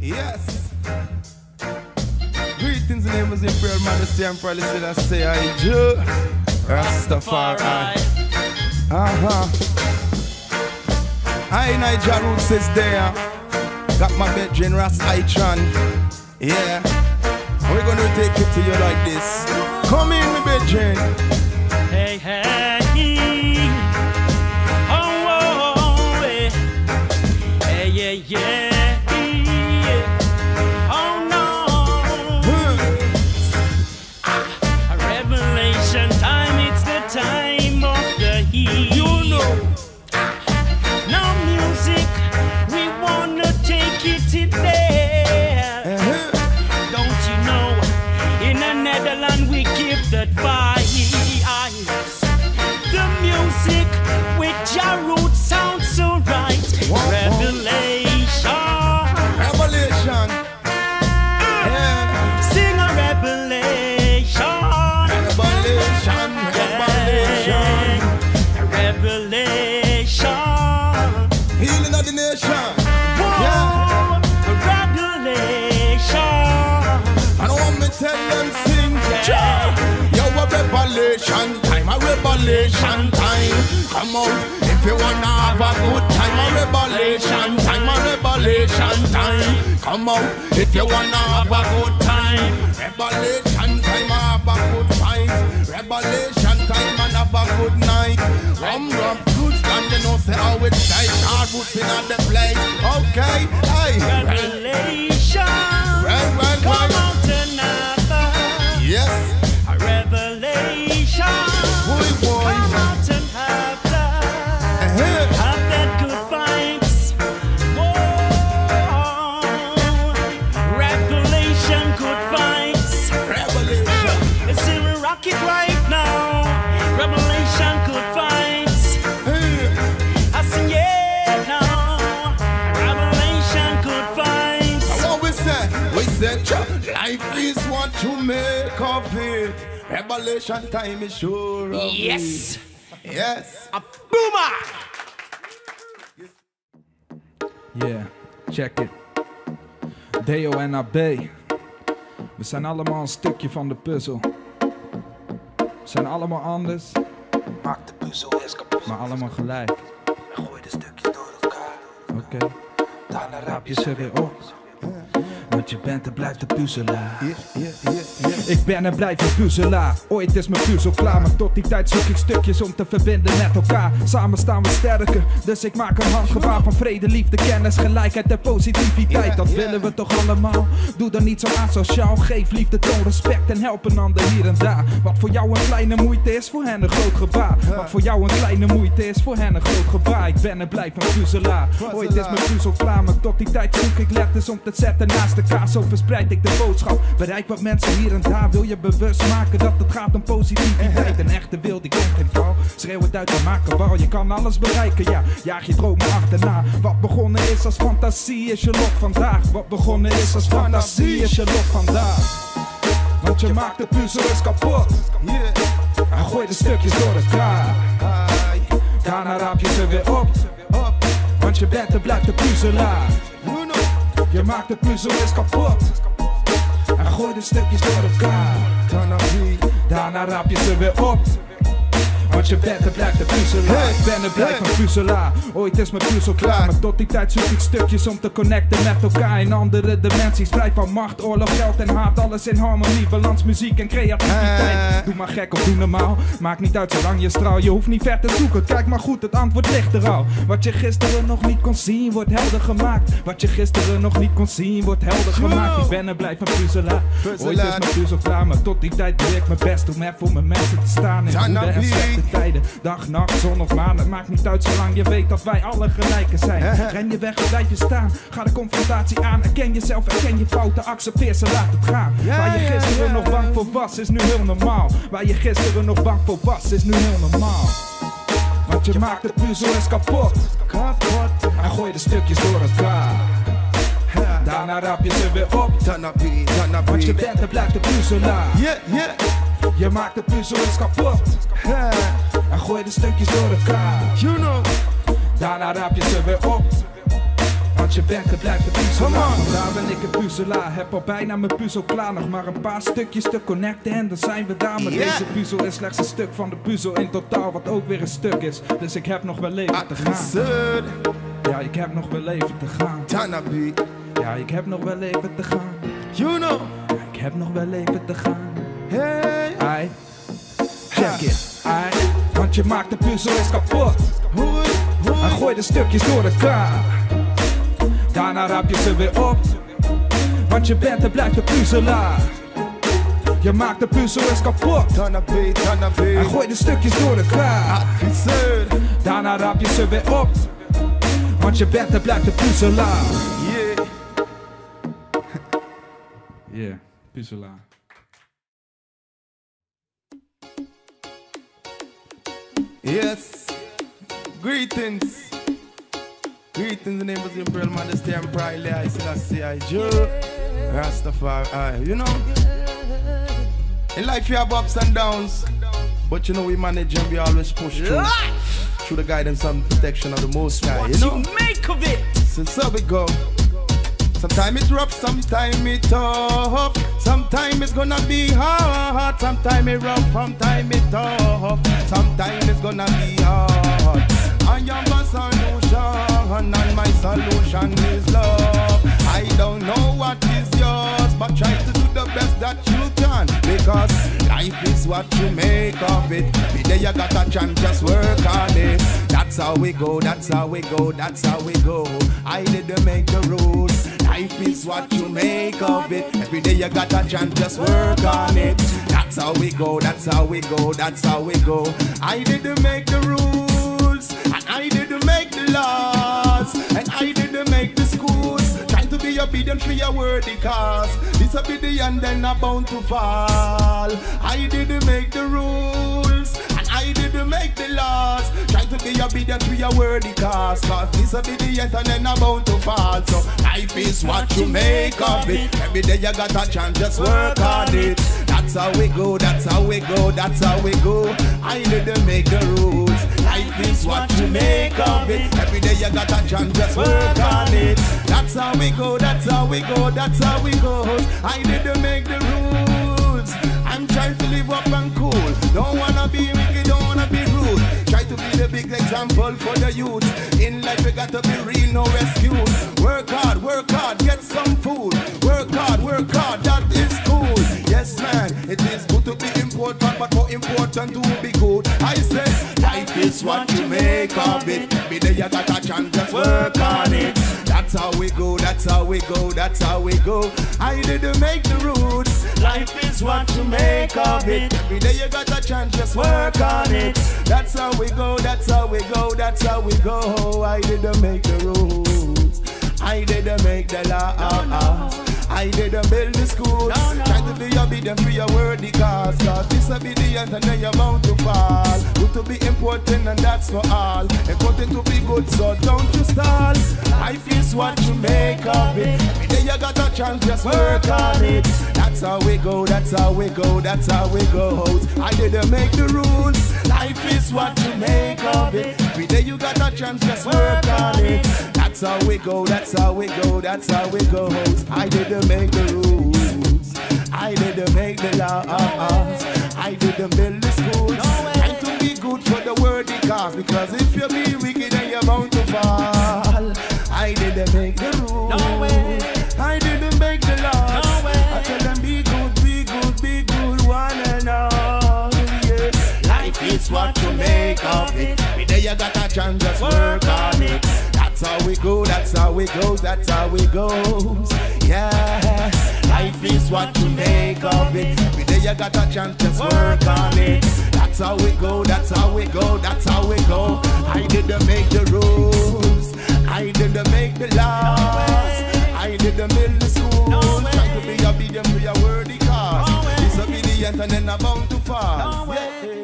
Yes. Greetings in the name of the Imperial Majesty and probably still I say I do. Rastafari. I Niger Roots is there. Got my bedroom Ras Ichan. Yeah. We're gonna take it to you like this. Come in, my bedroom. Hey, hey. Oh, hey. Hey, yeah, yeah. Time of the heat. You know. Now music, we wanna take it in there. Don't you know, in the Netherlands we give that vibes. The music with your roots sounds so right. Revelation. Revelation. Yeah. Sing a revelation. Revelation. Revelation. Healing of the nation. Whoa, Yeah. Revelation. I don't want me tell them sing. Yeah. Yo, a revelation time, a revelation time. Come out if you wanna have a good time. A revelation time, a revelation time. Come out if you wanna have a good time. Revelation time, have a good time. Revelation time and have a good night. Rum good stand, you know say how it's like. Hard roots in the place. Okay, hey. Revelation. Come out another. Yes. A revelation. Boy. Come out and have that. Have that good vibes. Whoa. Revelation, good vibes. Revelation. It's in a rocket right now. Revelation, good vibes. I sing yeah now. Revelation, good vibes. So what we say? We say, life is what you make of it. Revelation time is sure of Yes. it. Yes. A boomer. Yeah, check it. Deo en AB. We zijn allemaal een stukje van de puzzel. We zijn allemaal anders, Maak de puzzel eens kapot. maar allemaal gelijk. En gooi de stukjes door elkaar. Oké, Daarna raap je ze weer op. Want je bent en blijft de puzzelaar. Yeah. Ik ben en blijf een puzzelaar. Ooit is mijn puzzel klaar, maar tot die tijd zoek ik stukjes om te verbinden met elkaar. Samen staan we sterker, dus ik maak een handgebaar van vrede, liefde, kennis, gelijkheid en positiviteit. Dat willen we toch allemaal? Doe dan niet zo asociaal. Geef liefde, toon respect en help een ander hier en daar. Wat voor jou een kleine moeite is, voor hen een groot gebaar. Wat voor jou een kleine moeite is, voor hen een groot gebaar. Ik ben en blijf een puzzelaar. Ooit is mijn puzzel klaar, maar tot die tijd zoek ik letters om te zetten naast elkaar. Zo verspreid ik de boodschap. Bereik wat mensen hier en daar. Wil je bewust maken dat het gaat om positiviteit. Een echte wil die kent geen val. Schreeuw het uit en maak een bal. Je kan alles bereiken, ja. Jaag je dromen achterna. Wat begonnen is als fantasie is je lot vandaag. Wat begonnen is als fantasie is je lot vandaag. Want je maakt de puzzel eens kapot. En gooi de stukjes door elkaar. Daarna raap je ze weer op. Want je bent en blijft de puzzelaar. Je maakt de puzzel eens kapot. En gooi de stukjes door elkaar. Daarna raap je ze weer op. Want je bent en blijft een puzzelaar. Ik ben en blijf een puzzelaar. Ooit is mijn puzzel klaar, maar tot die tijd zoek ik stukjes om te connecten met elkaar. In andere dimensies, vrij van macht, oorlog, geld en haat. Alles in harmonie, balans, muziek en creativiteit. Doe maar gek of doe normaal, maakt niet uit zolang je straal. Je hoeft niet ver te zoeken, kijk maar goed, het antwoord ligt er al. Wat je gisteren nog niet kon zien, wordt helder gemaakt. Wat je gisteren nog niet kon zien, wordt helder gemaakt. Ik ben en blijf een puzzelaar. Ooit is mijn puzzel klaar, maar tot die tijd doe ik mijn best om er voor mijn mensen te staan. In goede en slechte tijden, dag, nacht, zon of maan. Het maakt niet uit zolang je weet dat wij alle gelijken zijn. Ren je weg of blijf je staan, ga de confrontatie aan. Erken jezelf, erken je fouten, accepteer ze, laat het gaan. Waar je gisteren nog bang voor was, is nu heel normaal. Waar je gisteren nog bang voor was, is nu heel normaal. Want je maakt de puzzel eens kapot. En gooi de stukjes door elkaar. Daarna rap je ze weer op. Want je bent en blijft de puzzelaar. Je maakt de puzzel eens kapot. En gooi de stukjes door elkaar. Daarna rap je ze weer op. Want je bent en blijft de puzzelaar. Vandaar ben ik een puzzelaar. Heb al bijna mijn puzzel klaar. Nog maar een paar stukjes te connecten en dan zijn we daar. Maar deze puzzel is slechts een stuk van de puzzel in totaal, wat ook weer een stuk is. Dus ik heb nog wel leven te gaan. Ja, ik heb nog wel leven te gaan. Ja, ik heb nog wel leven te gaan. You know. Ja, ik heb nog wel leven te gaan. Hey. Ai. Check it. Ai. Want je maakt de puzzel eens kapot. En gooi de stukjes door elkaar. Daarna raap je ze weer op. Want je bent en blijft de puzzelaar. Je maakt de puzzel eens kapot. En gooi de stukjes door elkaar. Daarna raap je ze weer op. Want je bent en blijft de puzzelaar. Yeah, puzzelaar. Yes. Greetings. Greetings in the name of the Imperial Majesty Emperor Haile Selassie I Jew Rastafari. You know, in life you have ups and downs, but you know we manage and we always push through the guidance and protection of the Most High. You know, make of it. So we go. Sometimes it's rough, sometimes it's tough. Sometimes it's gonna be hard. Sometimes it's rough, sometimes it's tough. Sometimes it's gonna be hard. I am a solution, and my solution is love. I don't know what is yours, but try to do the best that you can, because life is what you make of it. Every day you got a chance, just work on it. That's how we go, that's how we go, that's how we go. I didn't make the rules. Life is what you make of it. Every day you got a chance, just work on it. That's how we go, that's how we go, that's how we go. I didn't make the rules, and I didn't make the laws, and I didn't make the schools. Trying to be obedient for your worthy cause. Disobedient then are bound to fall. I didn't make the rules, and I didn't make the laws. Trying to be obedient to your worthy cause. Cause disobedient and then are bound to fall. So life is what you make of it. Every day you got a chance, just work on it. That's how we go, that's how we go, that's how we go. I didn't make the rules. Life is what you make of it. Every day you got a chance, just work on it. That's how we go, that's how we go, that's how we go. I didn't make the rules. I'm trying to live up and cool. Don't wanna be wicked, don't wanna be rude. Try to be the big example for the youth. In life you gotta be real, no excuse. Work hard, get some food. Work hard, that is cool. Yes man, it is good to be important, but more important to be good. I say, life is what you make of it. Every day you got a chance, just work on it. That's how we go, that's how we go, that's how we go. I didn't make the rules. Life is what you make of it. Every day you got a chance, just work on it. That's how we go, that's how we go, that's how we go. I didn't make the rules. I didn't make the laws. I didn't build the schools. Try to be obedient for your worthy cause. Cause disobedient and then you're bound to fall. Good to be important and that's for all. Important to be good, so don't you stall. Life is what you make of it. Every day you got a chance, just work on it. That's how we go, that's how we go, that's how we go. I didn't make the rules. Life is what you make of it. Every day you got a chance, just work on it. That's how we go, that's how we go, that's how we go. I didn't make the rules. I didn't make the laws. I didn't build the schools. Trying to be good for the worthy cause. Because if you be wicked then you're bound to fall. I didn't make the rules. I didn't make the laws. I tell them be good, one and all. Yeah. Life is what you make of it. Every day you got a chance, just work on it. That's how we go, that's how it goes, that's how it goes. Yeah, life is what you make of it. Every day you got a chance, just work on it. That's how we go, that's how we go, that's how we go. I didn't make the rules. I didn't make the laws. I didn't build the school. Trying to be obedient to your worthy cause. Disobedient and then I'm bound to fall. Yeah.